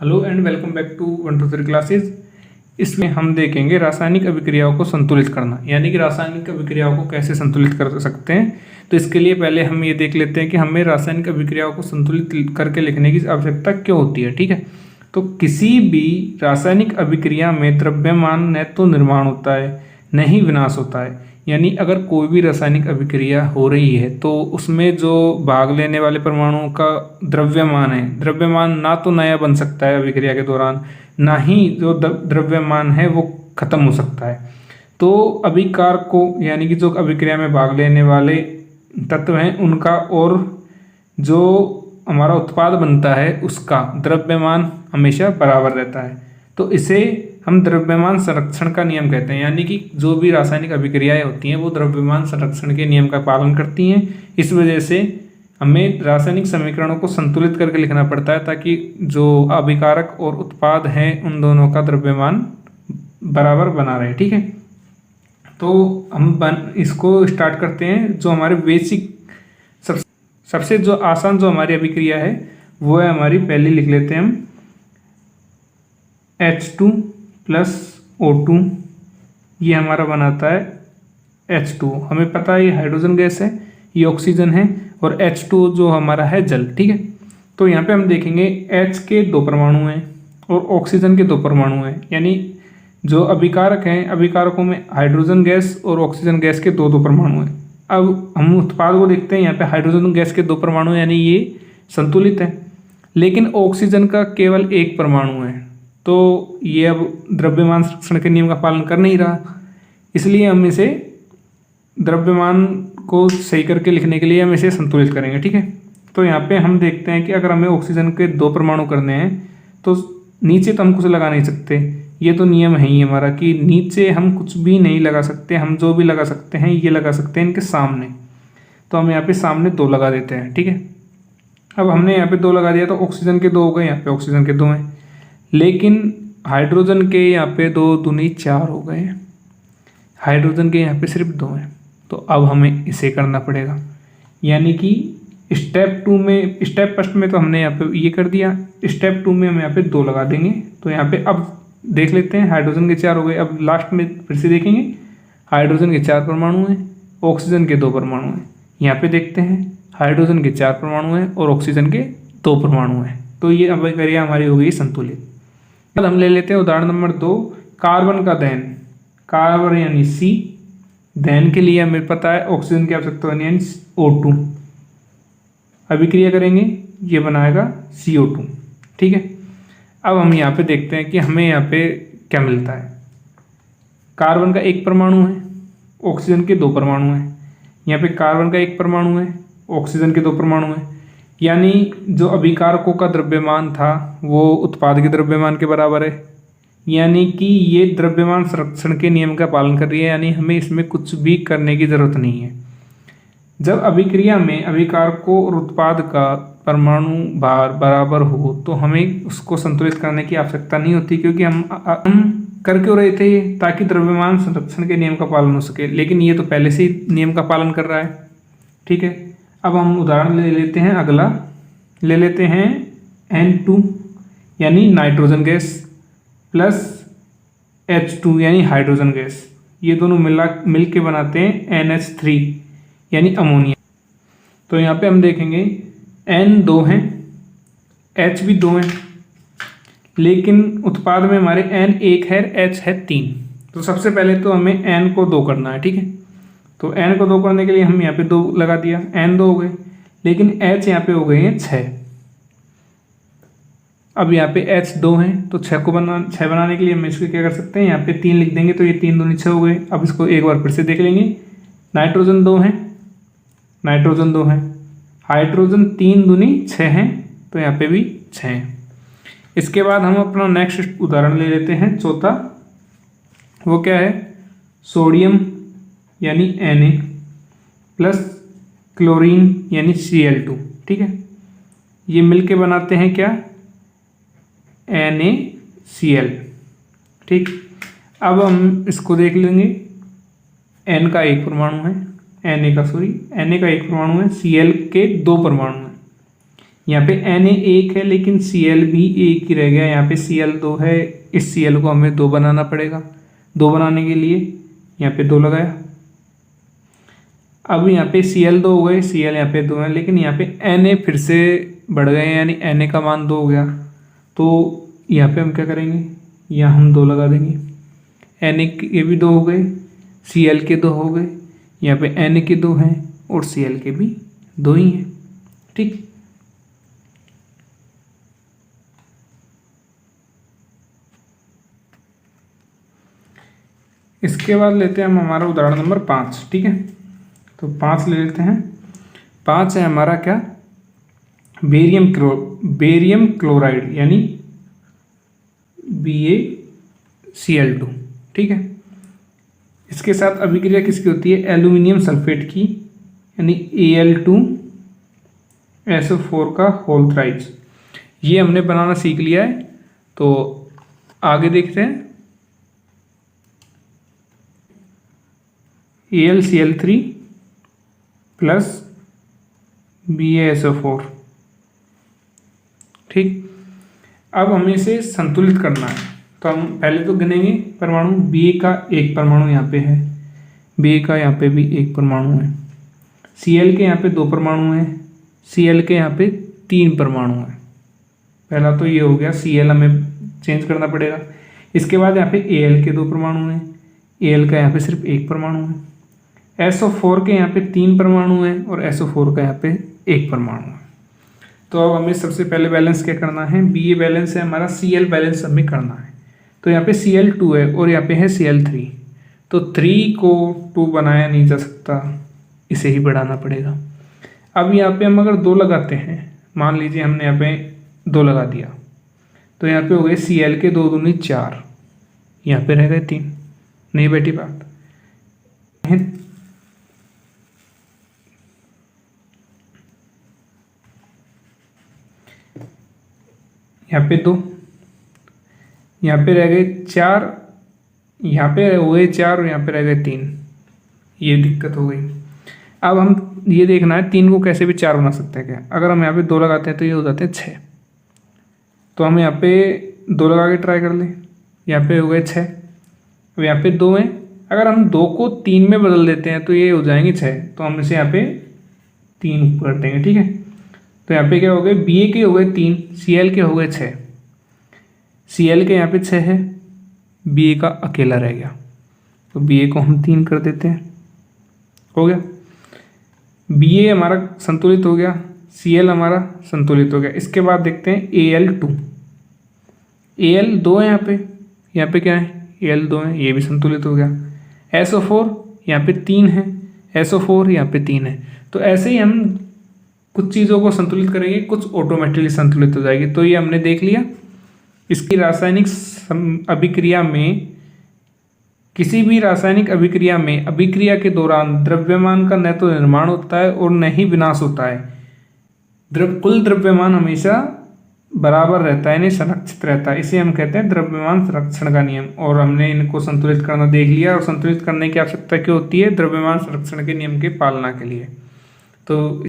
Hello and welcome back to 1 2 3 classes. इसमें हम देखेंगे रासायनिक अभिक्रियाओं को संतुलित करना, यानी कि रासायनिक अभिक्रियाओं को कैसे संतुलित कर सकते हैं। तो इसके लिए पहले हम ये देख लेते हैं कि हमें रासायनिक अभिक्रियाओं को संतुलित करके लिखने की आवश्यकता क्यों होती है। ठीक है, तो किसी भी रासायनिक अभिक्रिया में द्रव्यमान न तो निर्माण होता है न ही विनाश होता है। यानी अगर कोई भी रासायनिक अभिक्रिया हो रही है तो उसमें जो भाग लेने वाले परमाणुओं का द्रव्यमान है, द्रव्यमान ना तो नया बन सकता है अभिक्रिया के दौरान, ना ही जो द्रव्यमान है वो खत्म हो सकता है। तो अभिकारक को यानी कि जो अभिक्रिया में भाग लेने वाले तत्व हैं उनका और जो हमारा उत्पाद बनता है उसका द्रव्यमान हमेशा बराबर रहता है। तो इसे हम द्रव्यमान संरक्षण का नियम कहते हैं, यानी कि जो भी रासायनिक अभिक्रियाएं होती हैं वो द्रव्यमान संरक्षण के नियम का पालन करती हैं। इस वजह से हमें रासायनिक समीकरणों को संतुलित करके लिखना पड़ता है ताकि जो अभिकारक और उत्पाद हैं उन दोनों का द्रव्यमान बराबर बना रहे। ठीक है, तो हम इसको स्टार्ट करते हैं। जो हमारे बेसिक सबसे जो आसान जो हमारी अभिक्रिया है वो है हमारी, पहले लिख लेते हैं हम H2 प्लस O2, ये हमारा बनाता है H2। हमें पता है ये हाइड्रोजन गैस है, ये ऑक्सीजन है और H2 जो हमारा है जल। ठीक है, तो यहाँ पे हम देखेंगे H के 2 परमाणु हैं और ऑक्सीजन के 2 परमाणु हैं, यानी जो अभिकारक हैं अभिकारकों में हाइड्रोजन गैस और ऑक्सीजन गैस के 2 परमाणु हैं। अब हम उत्पाद को देखते हैं, यहाँ पे हाइड्रोजन गैस के 2 परमाणु यानी ये संतुलित है, लेकिन ऑक्सीजन का केवल 1 परमाणु है। तो ये अब द्रव्यमान संरक्षण के नियम का पालन कर नहीं रहा, इसलिए हम इसे द्रव्यमान को सही करके लिखने के लिए हम इसे संतुलित करेंगे। ठीक है, तो यहाँ पे हम देखते हैं कि अगर हमें ऑक्सीजन के 2 परमाणु करने हैं तो नीचे तो हम कुछ लगा नहीं सकते, ये तो नियम है ही हमारा कि नीचे हम कुछ भी नहीं लगा सकते। हम जो भी लगा सकते हैं ये लगा सकते हैं इनके सामने, तो हम यहाँ पे सामने 2 लगा देते हैं। ठीक है, अब हमने यहाँ पे 2 लगा दिया तो ऑक्सीजन के 2 हो गए, यहाँ पे ऑक्सीजन के 2 हैं, लेकिन हाइड्रोजन के यहाँ पे 2 दूनी 4 हो गए, हाइड्रोजन के यहाँ पे सिर्फ 2 हैं। तो अब हमें इसे करना पड़ेगा, यानी कि स्टेप फर्स्ट में तो हमने यहाँ पे ये कर दिया, स्टेप 2 में हम यहाँ पे 2 लगा देंगे। तो यहाँ पे अब देख लेते हैं, हाइड्रोजन के 4 हो गए। अब लास्ट में फिर से देखेंगे, हाइड्रोजन के 4 परमाणु हैं, ऑक्सीजन के 2 परमाणु हैं। यहाँ पे देखते हैं हाइड्रोजन के 4 परमाणु हैं और ऑक्सीजन के 2 परमाणु हैं। तो ये अभिक्रिया हमारी हो गई संतुलित। अब हम ले लेते हैं उदाहरण नंबर 2, कार्बन का दहन। कार्बन यानी C, दहन के लिए हमें पता है ऑक्सीजन की आवश्यकता होनी है O2। अभिक्रिया करेंगे, ये बनाएगा CO2। ठीक है, अब हम यहाँ पे देखते हैं कि हमें यहाँ पे क्या मिलता है। कार्बन का 1 परमाणु है, ऑक्सीजन के 2 परमाणु हैं। यहाँ पे कार्बन का 1 परमाणु है, ऑक्सीजन के 2 परमाणु हैं, यानी जो अभिकारकों का द्रव्यमान था वो उत्पाद के द्रव्यमान के बराबर है, यानी कि ये द्रव्यमान संरक्षण के नियम का पालन कर रही है, यानी हमें इसमें कुछ भी करने की ज़रूरत नहीं है। जब अभिक्रिया में अभिकारकों और उत्पाद का परमाणु भार बराबर हो तो हमें उसको संतुलित करने की आवश्यकता नहीं होती, क्योंकि हम कर क्यों रहे थे ताकि द्रव्यमान संरक्षण के नियम का पालन हो सके, लेकिन ये तो पहले से ही नियम का पालन कर रहा है। ठीक है, अब हम उदाहरण ले लेते हैं, अगला ले लेते हैं N2 यानी नाइट्रोजन गैस प्लस H2 यानी हाइड्रोजन गैस, ये दोनों मिल के बनाते हैं NH3 यानी अमोनिया। तो यहाँ पे हम देखेंगे N 2 हैं, H भी 2 हैं, लेकिन उत्पाद में हमारे N 1 है, H है 3। तो सबसे पहले तो हमें N को 2 करना है। ठीक है, तो N को 2 करने के लिए हम यहाँ पे 2 लगा दिया, N 2 हो गए, लेकिन H यहाँ पे हो गए हैं 6। अब यहाँ पे H 2 हैं तो 6 बनाने के लिए हम इसको क्या कर सकते हैं, यहाँ पे 3 लिख देंगे तो ये 3 दूनी 6 हो गए। अब इसको एक बार फिर से देख लेंगे, नाइट्रोजन 2 हैं, नाइट्रोजन 2 हैं, हाइड्रोजन 3 दूनी 6 हैं, तो यहाँ पे भी 6 हैं। इसके बाद हम अपना नेक्स्ट उदाहरण ले लेते हैं, चौथा। वो क्या है, सोडियम यानी Na प्लस क्लोरीन यानी Cl2। ठीक है, ये मिलके बनाते हैं क्या, NaCl। ठीक, अब हम इसको देख लेंगे, N का 1 परमाणु है, Na का 1 परमाणु है, Cl के 2 परमाणु हैं, यहाँ पे Na एक है लेकिन Cl भी एक ही रह गया, यहाँ पे Cl 2 है, इस Cl को हमें 2 बनाना पड़ेगा। 2 बनाने के लिए यहाँ पे 2 लगाया। अब यहाँ पे Cl 2 हो गए, Cl यहाँ पे 2 है, लेकिन यहाँ पे Na फिर से बढ़ गए, यानी Na का मान 2 हो गया। तो यहाँ पे हम क्या करेंगे, यहाँ हम 2 लगा देंगे। Na के भी 2 हो गए, Cl के 2 हो गए, यहाँ पे Na के 2 हैं और Cl के भी 2 ही हैं। ठीक, इसके बाद लेते हैं हम हमारा उदाहरण नंबर 5। ठीक है, तो 5 ले लेते हैं। 5 है हमारा क्या, बेरियम क्लोराइड यानी BaCl2। ठीक है, इसके साथ अभिक्रिया किसकी होती है, एल्यूमिनियम सल्फेट की, यानी Al2SO4 का होल थ्राइज। ये हमने बनाना सीख लिया है, तो आगे देखते हैं। AlCl3 plus BaSO4। ठीक, अब हमें इसे संतुलित करना है, तो हम पहले तो गिनेंगे परमाणु। Ba का एक परमाणु यहाँ पे है, Ba का यहाँ पे भी एक परमाणु है, Cl के यहाँ पे 2 परमाणु हैं, Cl के यहाँ पे 3 परमाणु हैं। पहला तो ये हो गया, Cl हमें चेंज करना पड़ेगा। इसके बाद यहाँ पे Al के 2 परमाणु हैं, Al का यहाँ पे सिर्फ 1 परमाणु है, SO4 के यहाँ पे 3 परमाणु हैं और SO4 का यहाँ पे 1 परमाणु है। तो अब हमें सबसे पहले बैलेंस क्या करना है, Ba बैलेंस है हमारा, Cl बैलेंस हमें करना है। तो यहाँ पे Cl2 है और यहाँ पे है Cl3, तो 3 को 2 बनाया नहीं जा सकता, इसे ही बढ़ाना पड़ेगा। अब यहाँ पे हम अगर 2 लगाते हैं, मान लीजिए हमने यहाँ पे 2 लगा दिया, तो यहाँ पे हो गए Cl के 2 दूनी 4, यहाँ पे रह गए 3। नहीं बेटी बात, यहाँ पे 2, यहाँ पे रह गए 4, यहाँ पे हो गए 4 और यहाँ पे रह गए 3। ये दिक्कत हो गई। अब हम ये देखना है 3 को कैसे भी 4 बना सकते हैं क्या। अगर हम यहाँ पे 2 लगाते हैं तो ये हो जाते हैं 6। तो हम यहाँ पे 2 लगा के ट्राई कर लें, यहाँ पे हो गए 6। अब यहाँ पे 2 हैं, अगर हम 2 को 3 में बदल देते हैं तो ये हो जाएंगे 6। तो हम इसे यहाँ पे 3 कर देंगे। ठीक है, तो यहाँ पे क्या हो गए, Ba के हो गए 3, Cl के हो गए 6। Cl के यहाँ पे 6 है, Ba का अकेला रह गया, तो Ba को हम 3 कर देते हैं, हो गया। Ba हमारा संतुलित हो गया, Cl हमारा संतुलित हो गया। इसके बाद देखते हैं Al2। Al 2 है यहाँ पे क्या है, Al 2 है, ये भी संतुलित हो गया। SO4 यहाँ पे 3 है, SO4 यहाँ पे 3 है। तो ऐसे ही हम कुछ चीज़ों को संतुलित करेंगे, कुछ ऑटोमेटिकली संतुलित हो जाएगी। तो ये हमने देख लिया। इसकी रासायनिक अभिक्रिया में, किसी भी रासायनिक अभिक्रिया में अभिक्रिया के दौरान द्रव्यमान का न तो निर्माण होता है और न ही विनाश होता है। कुल द्रव्यमान हमेशा बराबर रहता है, यानी संरक्षित रहता है। इसे हम कहते हैं द्रव्यमान संरक्षण का नियम। और हमने इनको संतुलित करना देख लिया। और संतुलित करने की आवश्यकता क्यों होती है, द्रव्यमान संरक्षण के नियम के पालना के लिए। तो